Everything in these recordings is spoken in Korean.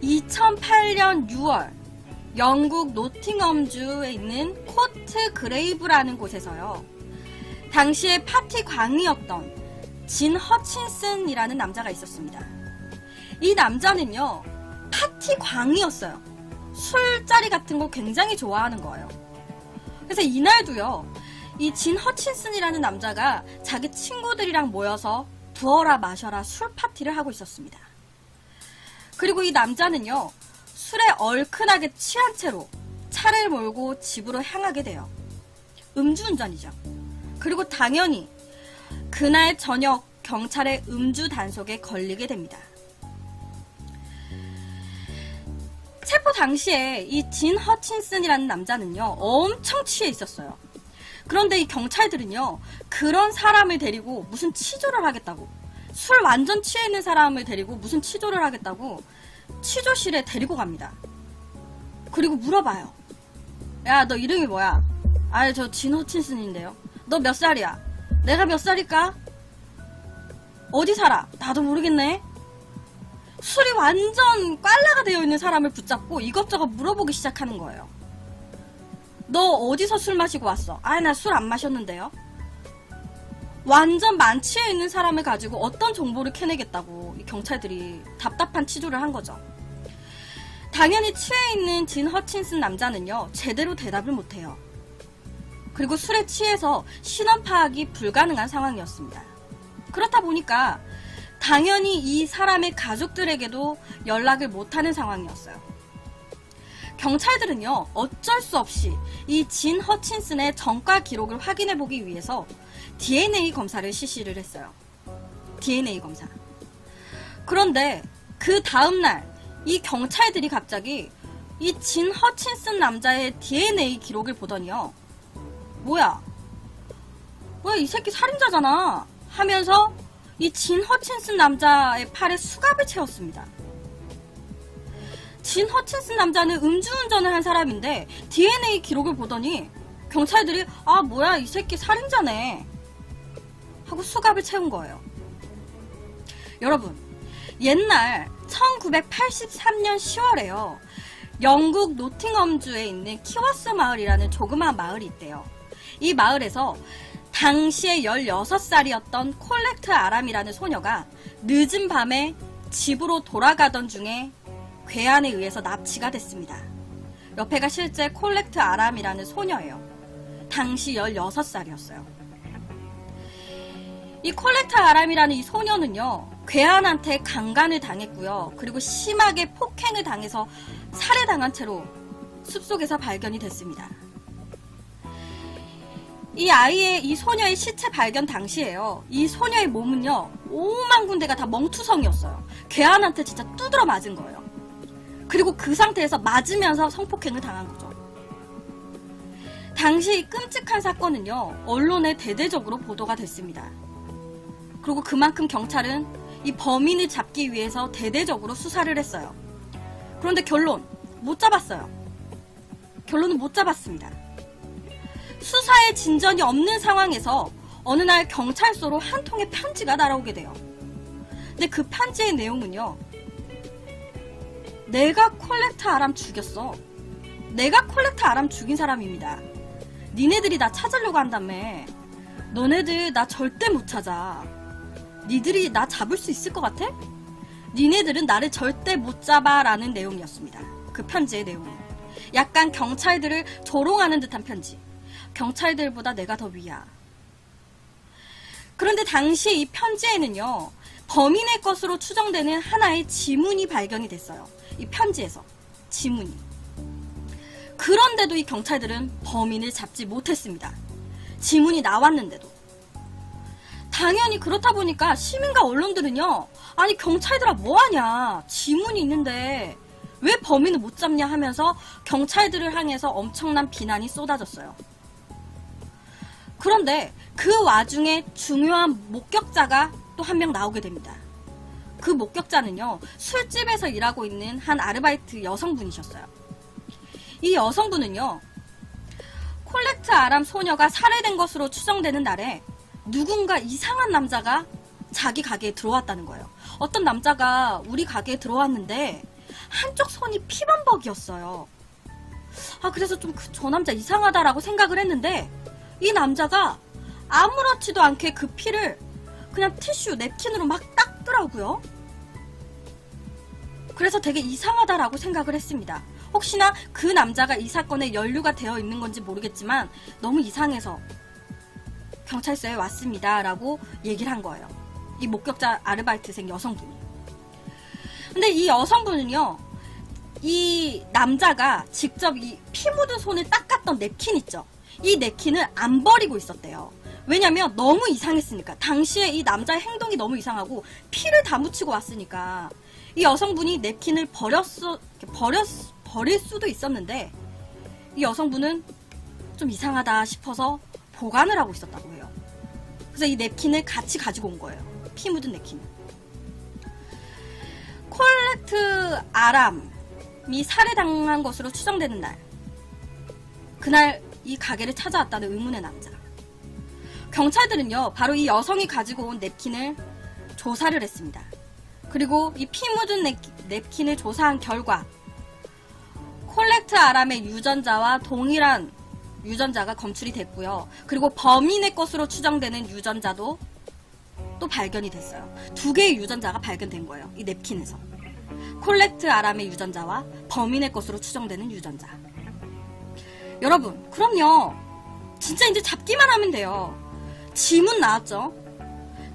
2008년 6월 영국 노팅엄주에 있는 코트 그레이브라는 곳에서요. 당시에 파티 광이었던 진 허친슨이라는 남자가 있었습니다. 이 남자는요, 파티 광이었어요. 술자리 같은 거 굉장히 좋아하는 거예요. 그래서 이날도요, 이 진 허친슨이라는 남자가 자기 친구들이랑 모여서 부어라 마셔라 술 파티를 하고 있었습니다. 그리고 이 남자는요, 술에 얼큰하게 취한 채로 차를 몰고 집으로 향하게 돼요. 음주운전이죠. 그리고 당연히 그날 저녁 경찰의 음주 단속에 걸리게 됩니다. 체포 당시에 이 진 허친슨이라는 남자는요, 엄청 취해 있었어요. 그런데 이 경찰들은요, 그런 사람을 데리고 무슨 치조를 하겠다고, 술 완전 취해 있는 사람을 데리고 무슨 치조를 하겠다고 취조실에 데리고 갑니다. 그리고 물어봐요. 야, 너 이름이 뭐야? 아, 저 진 허친슨인데요. 너 몇 살이야? 내가 몇 살일까? 어디 살아? 나도 모르겠네. 술이 완전 꽐라가 되어 있는 사람을 붙잡고 이것저것 물어보기 시작하는 거예요. 너 어디서 술 마시고 왔어? 아, 나 술 안 마셨는데요. 완전 만취해 있는 사람을 가지고 어떤 정보를 캐내겠다고 이 경찰들이 답답한 치조를 한 거죠. 당연히 취해 있는 진 허친슨 남자는요, 제대로 대답을 못해요. 그리고 술에 취해서 신원 파악이 불가능한 상황이었습니다. 그렇다 보니까 당연히 이 사람의 가족들에게도 연락을 못하는 상황이었어요. 경찰들은요, 어쩔 수 없이 이 진 허친슨의 전과 기록을 확인해보기 위해서 DNA 검사를 실시를 했어요. DNA 검사. 그런데 그 다음날 이 경찰들이 갑자기 이 진 허친슨 남자의 DNA 기록을 보더니요, 뭐야 이 새끼 살인자잖아 하면서 이 진 허친슨 남자의 팔에 수갑을 채웠습니다. 진 허친슨 남자는 음주운전을 한 사람인데 DNA 기록을 보더니 경찰들이 아, 뭐야 이 새끼 살인자네 하고 수갑을 채운 거예요. 여러분, 옛날 1983년 10월에요. 영국 노팅엄주에 있는 키워스 마을이라는 조그마한 마을이 있대요. 이 마을에서 당시에 16살이었던 콜렉트 아람이라는 소녀가 늦은 밤에 집으로 돌아가던 중에 괴한에 의해서 납치가 됐습니다. 옆에가 실제 콜렉트 아람이라는 소녀예요. 당시 16살이었어요. 이 콜렉트 아람이라는 이 소녀는요, 괴한한테 강간을 당했고요. 그리고 심하게 폭행을 당해서 살해당한 채로 숲속에서 발견이 됐습니다. 이 소녀의 시체 발견 당시에요, 이 소녀의 몸은요, 5만 군데가 다 멍투성이었어요. 괴한한테 진짜 두드러 맞은 거예요. 그리고 그 상태에서 맞으면서 성폭행을 당한 거죠. 당시 이 끔찍한 사건은요, 언론에 대대적으로 보도가 됐습니다. 그리고 그만큼 경찰은 이 범인을 잡기 위해서 대대적으로 수사를 했어요. 그런데 결론, 못 잡았어요. 결론은 못 잡았습니다. 수사에 진전이 없는 상황에서 어느 날 경찰서로 한 통의 편지가 날아오게 돼요. 근데 그 편지의 내용은요, 내가 콜렉트 아람 죽였어. 내가 콜렉트 아람 죽인 사람입니다. 니네들이 나 찾으려고 한다며. 너네들 나 절대 못 찾아. 니들이 나 잡을 수 있을 것 같아? 니네들은 나를 절대 못 잡아 라는 내용이었습니다. 그 편지의 내용은 약간 경찰들을 조롱하는 듯한 편지. 경찰들보다 내가 더 위야. 그런데 당시 이 편지에는요, 범인의 것으로 추정되는 하나의 지문이 발견이 됐어요. 이 편지에서 지문이. 그런데도 이 경찰들은 범인을 잡지 못했습니다. 지문이 나왔는데도. 당연히 그렇다 보니까 시민과 언론들은요, 아니 경찰들아 뭐하냐, 지문이 있는데 왜 범인을 못 잡냐 하면서 경찰들을 향해서 엄청난 비난이 쏟아졌어요. 그런데 그 와중에 중요한 목격자가 또 한 명 나오게 됩니다. 그 목격자는요, 술집에서 일하고 있는 한 아르바이트 여성분이셨어요. 이 여성분은요, 콜렉트 아람 소녀가 살해된 것으로 추정되는 날에 누군가 이상한 남자가 자기 가게에 들어왔다는 거예요. 어떤 남자가 우리 가게에 들어왔는데 한쪽 손이 피범벅이었어요. 그래서 좀 저 남자 이상하다라고 생각을 했는데 이 남자가 아무렇지도 않게 그 피를 그냥 티슈, 냅킨으로 막 닦더라고요. 그래서 되게 이상하다라고 생각을 했습니다. 혹시나 그 남자가 이 사건에 연루가 되어 있는 건지 모르겠지만 너무 이상해서 경찰서에 왔습니다 라고 얘기를 한 거예요. 이 목격자 아르바이트생 여성분이. 근데 이 여성분은요, 이 남자가 직접 이 피 묻은 손을 닦았던 냅킨 있죠? 이 냅킨을 안 버리고 있었대요. 왜냐면 너무 이상했으니까. 당시에 이 남자의 행동이 너무 이상하고 피를 다 묻히고 왔으니까 이 여성분이 냅킨을 버릴 수도 있었는데 이 여성분은 좀 이상하다 싶어서 보관을 하고 있었다고 해요. 그래서 이 냅킨을 같이 가지고 온 거예요. 피 묻은 냅킨을. 콜레트 아람이 살해당한 것으로 추정되는 날, 그날 이 가게를 찾아왔다는 의문의 남자. 경찰들은요, 바로 이 여성이 가지고 온 냅킨을 조사를 했습니다. 그리고 이 피 묻은 냅킨을 조사한 결과 콜레트 아람의 유전자와 동일한 유전자가 검출이 됐고요. 그리고 범인의 것으로 추정되는 유전자도 또 발견이 됐어요. 2개의 유전자가 발견된 거예요. 이 냅킨에서. 콜레트 아람의 유전자와 범인의 것으로 추정되는 유전자. 여러분, 그럼요. 진짜 이제 잡기만 하면 돼요. 지문 나왔죠?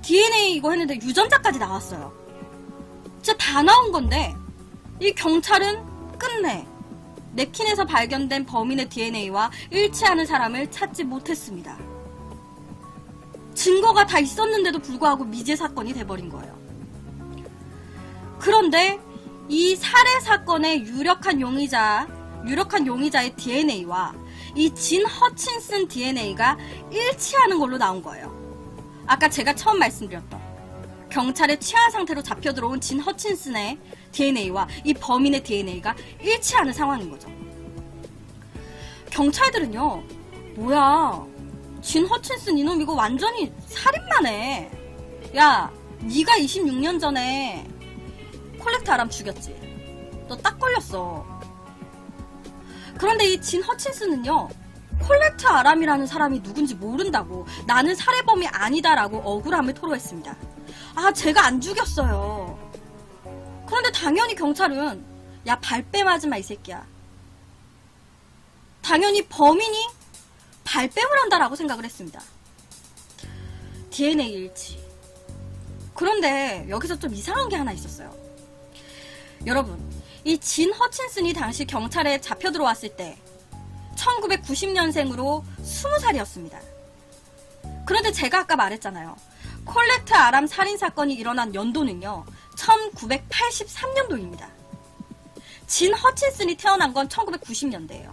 DNA 이거 했는데 유전자까지 나왔어요. 진짜 다 나온 건데 이 경찰은 끝내 냅킨에서 발견된 범인의 DNA와 일치하는 사람을 찾지 못했습니다. 증거가 다 있었는데도 불구하고 미제 사건이 돼버린 거예요. 그런데 이 살해 사건의 유력한 용의자의 DNA와 이 진 허친슨 DNA가 일치하는 걸로 나온 거예요. 아까 제가 처음 말씀드렸던 경찰의 취한 상태로 잡혀 들어온 진 허친슨의 DNA와 이 범인의 DNA가 일치하는 상황인 거죠. 경찰들은요, 뭐야, 진 허친슨 이놈 이거 완전히 살인만 해. 야, 네가 26년 전에 콜렉트 아람 죽였지. 너 딱 걸렸어. 그런데 이 진 허친슨은요, 콜렉트 아람이라는 사람이 누군지 모른다고, 나는 살해범이 아니다라고 억울함을 토로했습니다. 제가 안 죽였어요. 그런데 당연히 경찰은 야, 발뺌하지 마 이 새끼야. 당연히 범인이 발뺌을 한다라고 생각을 했습니다. DNA 일치. 그런데 여기서 좀 이상한 게 하나 있었어요. 여러분, 이 진 허친슨이 당시 경찰에 잡혀 들어왔을 때 1990년생으로 20살이었습니다. 그런데 제가 아까 말했잖아요. 콜레트 아람 살인사건이 일어난 연도는요, 1983년도입니다. 진 허친슨이 태어난 건 1990년대예요.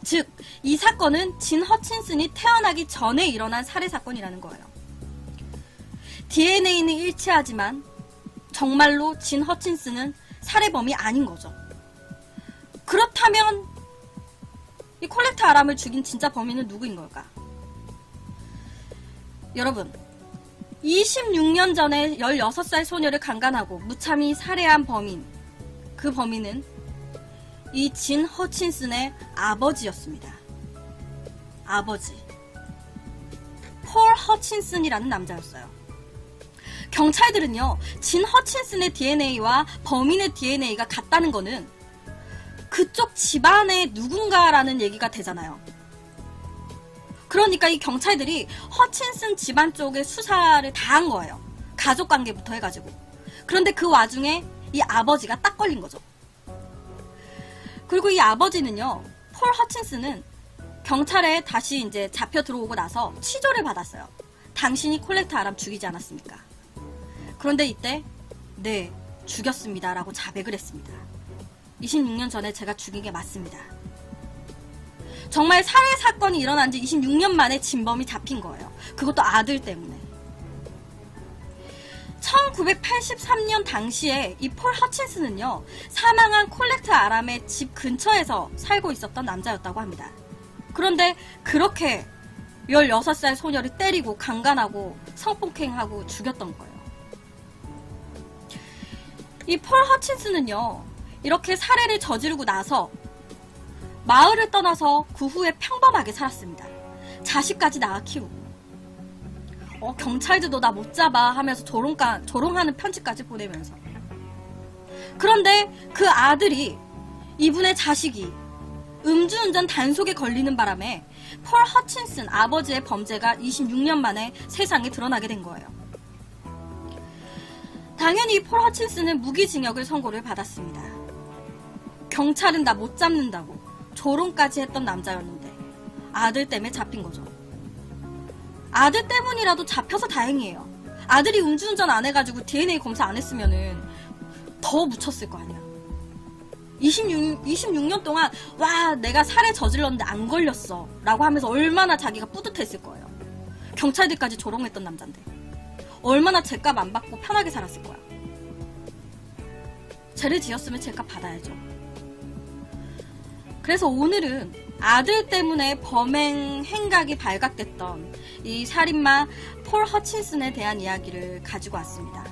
즉, 이 사건은 진 허친슨이 태어나기 전에 일어난 살해사건이라는 거예요. DNA는 일치하지만 정말로 진 허친슨은 살해범이 아닌 거죠. 그렇다면 이 콜레트 아람을 죽인 진짜 범인은 누구인 걸까? 여러분, 26년 전에 16살 소녀를 강간하고 무참히 살해한 범인, 그 범인은 이 진 허친슨의 아버지였습니다. 아버지. 폴 허친슨이라는 남자였어요. 경찰들은요, 진 허친슨의 DNA와 범인의 DNA가 같다는 거는 그쪽 집안의 누군가라는 얘기가 되잖아요. 그러니까 이 경찰들이 허친슨 집안 쪽에 수사를 다 한 거예요. 가족관계부터 해가지고. 그런데 그 와중에 이 아버지가 딱 걸린 거죠. 그리고 이 아버지는요, 폴 허친슨은 경찰에 다시 이제 잡혀 들어오고 나서 취조를 받았어요. 당신이 콜렉트 아람 죽이지 않았습니까? 그런데 이때 네, 죽였습니다 라고 자백을 했습니다. 26년 전에 제가 죽인 게 맞습니다. 정말 살해 사건이 일어난 지 26년 만에 진범이 잡힌 거예요. 그것도 아들 때문에. 1983년 당시에 이 폴 허친슨은요, 사망한 콜렉트 아람의 집 근처에서 살고 있었던 남자였다고 합니다. 그런데 그렇게 16살 소녀를 때리고 강간하고 성폭행하고 죽였던 거예요. 이 폴 허친슨은요, 이렇게 살해를 저지르고 나서 마을을 떠나서 그 후에 평범하게 살았습니다. 자식까지 낳아 키우고. 경찰들도 나 못 잡아 하면서 조롱하는 편지까지 보내면서. 그런데 그 아들이, 이분의 자식이 음주운전 단속에 걸리는 바람에 폴 허친슨 아버지의 범죄가 26년 만에 세상에 드러나게 된 거예요. 당연히 폴 허친슨은 무기징역을 선고를 받았습니다. 경찰은 나 못 잡는다고 조롱까지 했던 남자였는데 아들 때문에 잡힌 거죠. 아들 때문이라도 잡혀서 다행이에요. 아들이 음주운전 안 해가지고 DNA 검사 안 했으면은 더 묻혔을 거 아니야. 26년 동안 와 내가 살해 저질렀는데 안 걸렸어 라고 하면서 얼마나 자기가 뿌듯했을 거예요. 경찰들까지 조롱했던 남잔데 얼마나 죄값 안 받고 편하게 살았을 거야. 죄를 지었으면 죄값 받아야죠. 그래서 오늘은 아들 때문에 범행 행각이 발각됐던 이 살인마 폴 허친슨에 대한 이야기를 가지고 왔습니다.